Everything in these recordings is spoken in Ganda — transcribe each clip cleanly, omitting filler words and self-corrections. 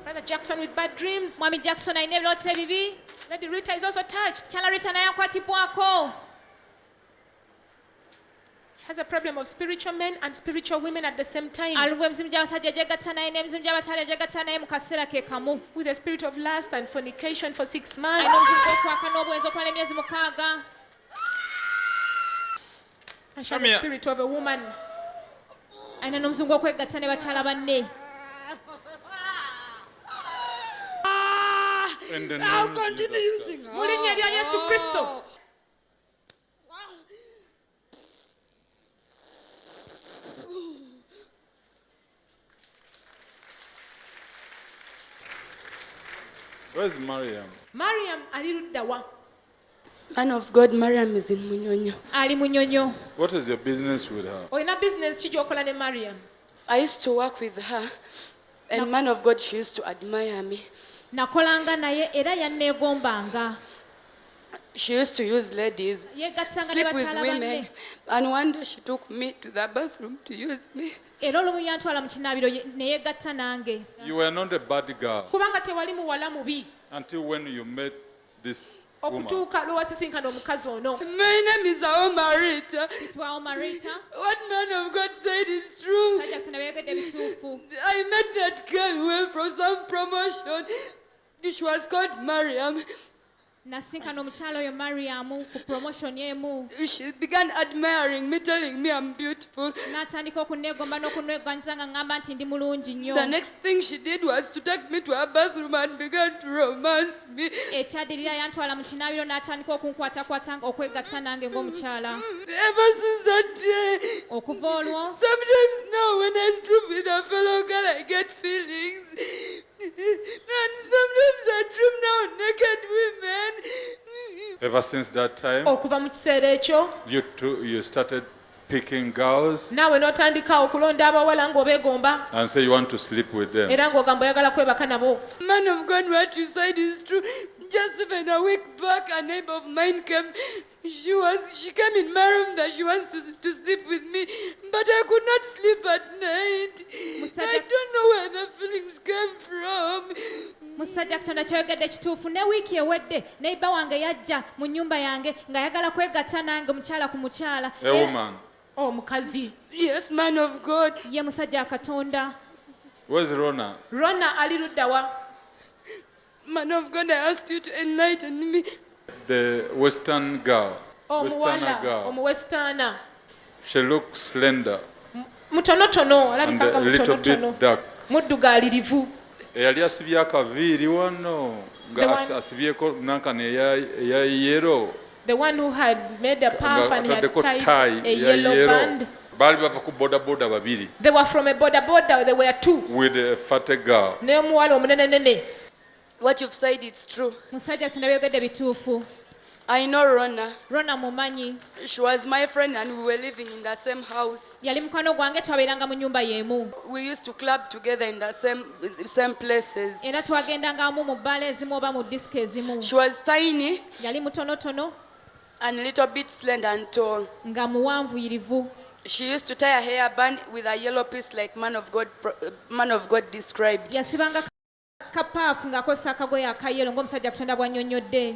Brother Jackson with bad dreams. Mwami Jackson alina ebirooto ebibi. Lady Rita is also touched. Kyala Rita naye akwatibwako. She has a problem of spiritual men and spiritual women at the same time. Alimu emizimu gy'abasajja gyegatta naye n'emizimu gy'abakyala gyegatta naye mu kaseera ke kamu. With a spirit of lust and fornication for 6 months. Alina omuzimu gw'okwaka n'obwenzi okumala emyezi 6. And she has a spirit of a woman. Alina n'omuzimu gw'okwegatta ne bakyala banne. I'll continue using her. Mu linnya lya Yesu Kristo. Where's Mariam? Mariam ali ludda wa? Man of God, Mariam is in Munyonyo. Ali Munyonyo. What is your business with her? Oyina business ki gy'okola ne Mariam? I used to work with her, and man of God, she used to admire me. Nakolanga naye era yanneegombanga. She used to use ladies, Yegattanga ne sleep with bakyala women, banne. and one day she took me to the bathroom to use me. Era olumu yantwala mu kinaabiro ne yegatta nange. You were not a bad girl Kubanga tewali muwala mubi until when you met this woman. okutuuka lwe wasisinkana omukazi ono. My name is Aomarita. Kitwawo Marita. What man of God said is true. Sajja Jackson abeegedde bituufu. I met that girl who went for some promotion. She was called Mariam. Nasinkana omukyala oyo Mariam ku promotion emu. She began admiring me, telling me I'm beautiful. N'atandika okunneegomba n'okunneeganyiza nga ngamba nti ndi mulungi nnyo. The next thing she did was to take me to her bathroom and began to romance me. Ekyaddirira yantwala mu kinaabiro n'atandika okunkwatakwata okwegatta nange ng'omukyala. Ever since that day, Okuva olwo sometimes now when I sleep with a fellow girl, I get feelings. And sometimes I dream now naked women. Ever since that time, Okuva mu kiseera ekyo you started picking girls naawe n'otandika okulonda abawala ng'obeegomba and say you want to sleep with them. era ng'ogamba oyagala kwebaka nabo. Man of God, what you said is true. Just even a week back, a neighbor of mine came. She came in my room that she wants to sleep with me, but I could not sleep at night. I don't know where the feelings came from. musajja Katonda kyayogedde kituufu ne wiiki ewedde neiba wange yajja mu nnyumba yange ng'ayagala kwegatta nange mukyala ku mukyala. A woman. Omukazi. Yes, man of God. Ye musajja Katonda. Where's Rona? Rona ali ludda wa? Man of God, I asked you to enlighten me. The Western girl. Omuwala Westerner girl. omuwesitaana. She looks slender Mutonotono and alabikanga a little mutonotono. bit dark. Muddugaalirivu. Eyali asibye akaviiri wano The nga one- asibyeko nankana eya yellow The one who had made a puff and had ataddeko tied tie a eya yellow yellow. band. Baali bava ku bodaboda babiri They were from a boda. They were two. with a fat girl. N'omuwala omunenenene. What you've said, it's true. Musajja Katonda byogedde bituufu. I know Rona. Rona mumanyi. She was my friend and we were living in the same house. Yali mukwano gwange twabeeranga mu nnyumba y'emu. We used to club together in the same places. Era twagendanga wamu mu bbaala ezimu oba mu disiki ezimu. She was tiny Yali mutonotono and a little bit slender and tall. nga muwanvuyirivu. She used to tie a hair band with a yellow piece like man of God described. Yasibanga kapaafu ng'akozesa akagoye akayero ng'omusajja Katonda bw'annyonnyodde.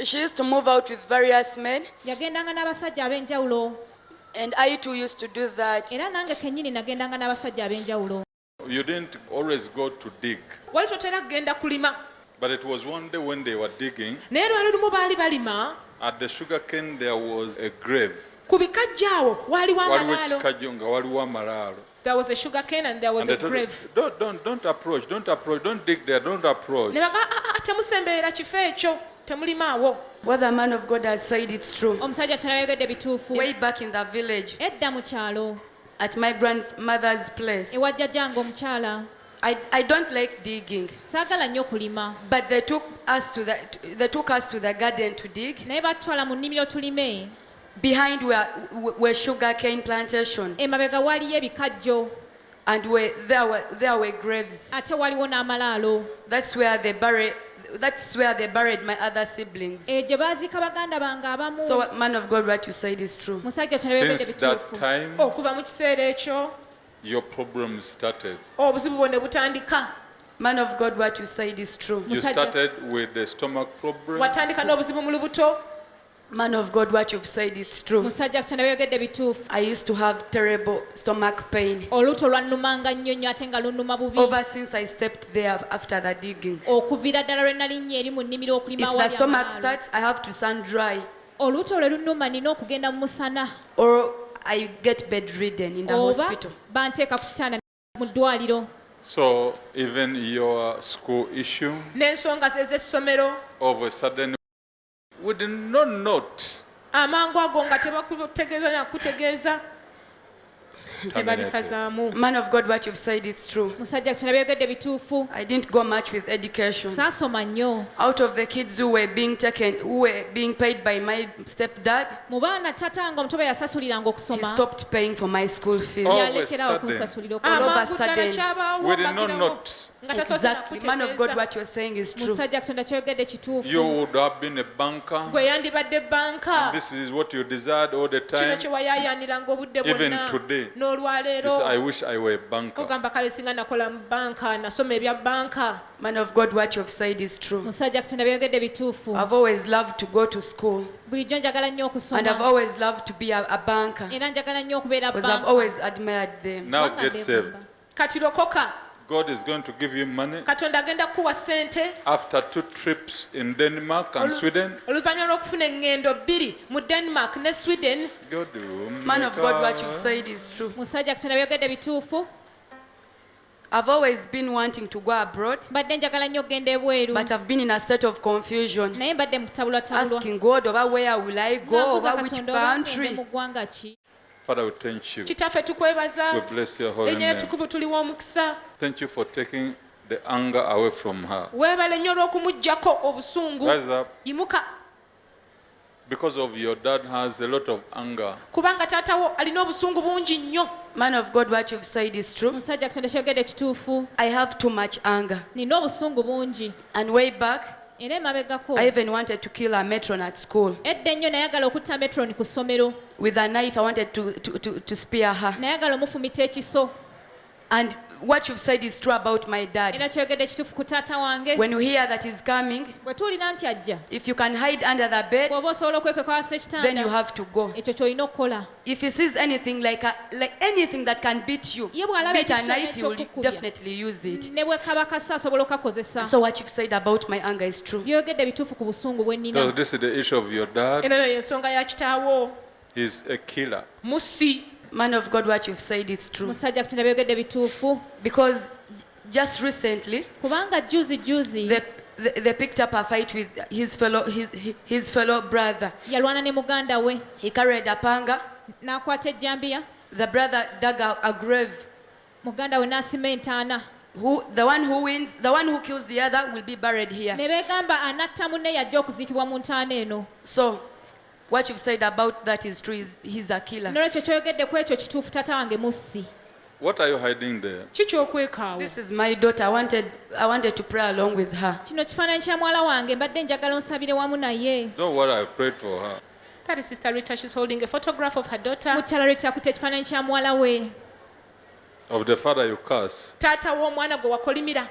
She used to move out with various men, Yagendanga n'abasajja ab'enjawulo. and I too used to do that. Era nange kennyini nagendanga n'abasajja ab'enjawulo. You didn't always go to dig, Wali totera kugenda kulima. but it was one day when they were digging Naye lwali lumu baali balima. at the sugarcane there was a grave. Ku bikajja awo waaliwo Waliwo amalaalo. ekikajjo nga waliwo amalaalo. There was a sugar cane and there was And a they told grave. her, don't approach, don't dig there, don't approach. Ne baga temusemberera kifo ekyo temulima awo. What the man of God has said, it's true. Omusajja Katonda byogedde bituufu. Way back in the village, Edda mu kyalo at my grandmother's place, ewa jjajjange omukyala. I don't like digging, Saagala nnyo kulima. but they took us to the garden to dig. Naye batutwala mu nnimiro tulime. Behind were sugar cane plantation, Emabega waliyo ebikajjo and there were graves. ate waliwo n'amalaalo. That's where they buried my other siblings. Gye baaziika baganda bange abamu. So, man of God, what you said is true. Musajja Katonda byogedde Since that bituufu. time, Okuva mu kiseera ekyo your problem started. obuzibu bwo ne butandika. Man of God, what you said is true. You Musajja- started with the stomach problem. watandika n'obuzibu mu lubuto. Man of God, what you've said is true. musajja katonda byogedde bituufu. I used to have terrible stomach pain. olubuto lwannumanga nnyo nnyo ate nga lunnuma bubi. Over since I stepped there after the digging. okuviira ddala lwe nalinnya eri mu nnimiro okulima If the wali stomach amaalo. starts, I have to sun dry olubuto lwe lunnuma nina okugenda mu musana or I get bedridden in the oba hospital. banteeka ku kitanda mu ddwaliro. So even your school issue, n'ensonga ze ez'essomero all of a sudden, we did not note. amangu ago nga tebakutegeeza nakutegeeza ne Terminated. babisazaamu. Man of God, what you've said is true. musajja katonda byogedde bituufu. I didn't go much with education. saasoma nnyo. Out of the kids who were being paid by my stepdad, mu baana taata nga omutobe yasasuliranga he okusoma stopped paying for my school fees. Oh. All of a yalekerawo sudden. kunsasulira All of a amangu ddala sudden, kyabaawo We did not mbagirawo note. nga tasoose Exactly. Man of God, nakutegeeza. what you're saying is true. musajja katonda kyogedde You kituufu. would have been a banker. gwe yandibadde banka. This is what you desired all the kino time. kye wayaayaaniranga obudde Even bwonna today. n'olwaleero You say, I wish I were a banker. ogamba kale singa nakola mu banka nasoma ebya banka. Man of God, what you've said is true. musajja katonda byogedde bituufu. I've always loved to go to school bulijjo njagala nnyo and I've okusoma always loved to be a banker era njagala nnyo okubeera because I've banka. always admired them. Now Kubanga get ndeegomba. saved. kati lokoka God is going to give you money katonda agenda kukuwa ssente after 2 trips in Denmark and Sweden. oluvannyuma lw'okufuna eŋŋendo 2 mu denmark ne sweden. God will Man of God, what make you've a- said is true. musajja katonda byogedde bituufu. I've always been wanting to go abroad, mbadde njagala nnyo okugenda ebweru but I've been in a state of confusion, naye mbadde mu kutabulwatabulwa. asking God over where will I go, Nambuuza over which Katonda oba ngende country. mu ggwanga ki. Father, we thank you. kitaffe tukwebaza We bless your holy erinnya name. etukuvu tuliwa omukisa. Thank you for taking the anger away from her. weebale nnyo olw'okumuggyako obusungu. Rise up. yimuka Because of your dad has a lot of anger. kubanga taatawo alina obusungu bungi nnyo. Man of God, what you've said is true. musajja katonda kyogedde kituufu. I have too much anger. nina obusungu bungi And way back, era emabegako I even wanted to kill a matron at school. edda ennyo nayagala okutta metroni ku ssomero With a knife, I wanted to spear her. nayagala omufumita ekiso. And what you've said is true about my dad. era kyogedde kituufu ku taata wange. When you hear that he's coming, bwe tuwulira nti ajja if you can hide under the bed, bw'oba osobola okwekwekawasa then you ekitanda have to go. ekyo ky'olina okukola. If he sees anything like anything that can beat you, Ye bw'alaba beat a ekifaananyi knife, he will eky'okukubya. definitely use it. ne bwe kaba kasa asobola okakozesa. So what you've said about my anger is true. byogedde bituufu ku busungu bwe nnina. Because this is the issue of your dad. eno y'ensonga ya kitaawo. He's a killer. musi. Man of God, what you've said is true. musajja katonda byogedde bituufu. Because just recently, kubanga juzi they picked up a fight with his fellow brother. yalwana ne muganda we He carried a panga. n'akwata ejjambiya. The brother dug a grave. muganda we n'asima entaana. The one who wins, the one who kills the other will be buried here. ne beegamba anatta munne yajja okuziikibwa mu ntaana eno. So, what you've said about that is true. He's a killer. nolwekyo kyoyogedde ku ekyo kituufu taata wange mussi. What are you hiding there? ki kyokwekaawo. This is my daughter. I wanted to pray along with her. kino kifaananyi kya muwala wange mbadde njagala onsabire wamu naye. Don't worry, I prayed for her. That is Sister Rita. She's holding a photograph of her daughter. mukyala lwe kyakutte ekifaananyi kya muwala we. Of the father you curse. taata w'omwana gwe wakolimira.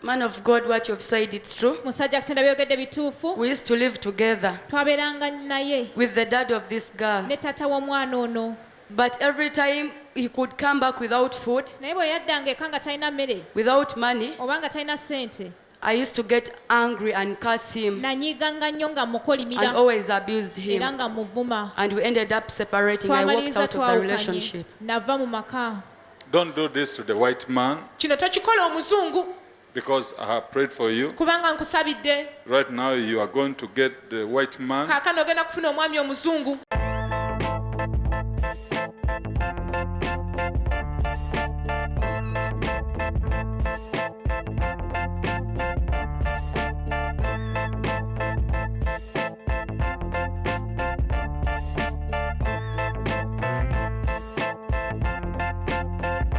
Man of God, what you've said, it's true. musajja katonda byogedde bituufu. We used to live together twabeeranga naye with the dad of this girl. ne taata w'omwana ono. But every time he could come back without food, naye bwe yaddanga eka nga talina mmere without money, oba nga talina ssente I used to get angry and curse him nanyiiganga nnyo nga and mukolimira always abused him. era nga muvuma. And we ended up separating. I walked twamaliriza out of the twawukanye relationship. nava mu maka. Don't do this to the white man kino tokikola omuzungu because I have prayed for you. kubanga nkusabidde. Right now you are going to get the white man. kaakano ogenda kufuna omwami omuzungu.